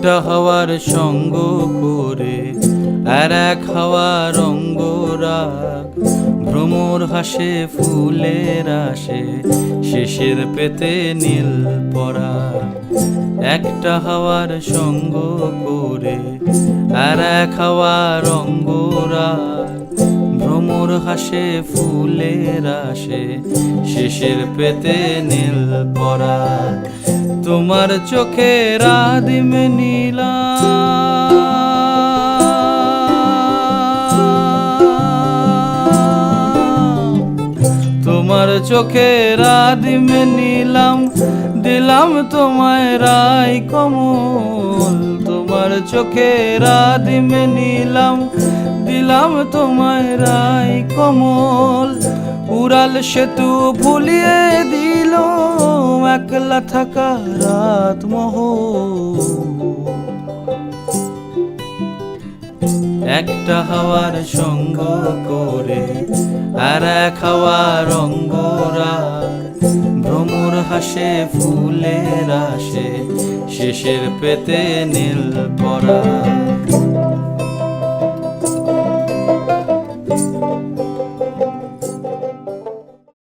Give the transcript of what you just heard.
একটা হাওয়ার সঙ্গ করে আর এক হাওয়ার অঙ্গরাগ, ভ্রমর হাসে ফুলের আসে শেষের পেতে নীল পরাগ। একটা হাওয়ার সঙ্গ করে আর এক হাওয়ার অঙ্গরাগ, ভ্রমর হাসে ফুলের আসে শেষের পেতে নীল পরাগ। তোমার চোখের আদিম নীলা, তোমার চোখের আদিম নীলাম, দিলাম তোমায় রায় কমল। তোমার চোখের আদিম নীলাম, দিলাম তোমায় রায় কমল। উড়াল সেতু ভুলিয়ে দিল একলা থাকা রাত মহল। একটা হাওয়ার সঙ্গ করে আর এক হাওয়ার অঙ্গরাগ, ভ্রমর হাসে ফুলের আসে শেষের পেতে নীল পরাগ।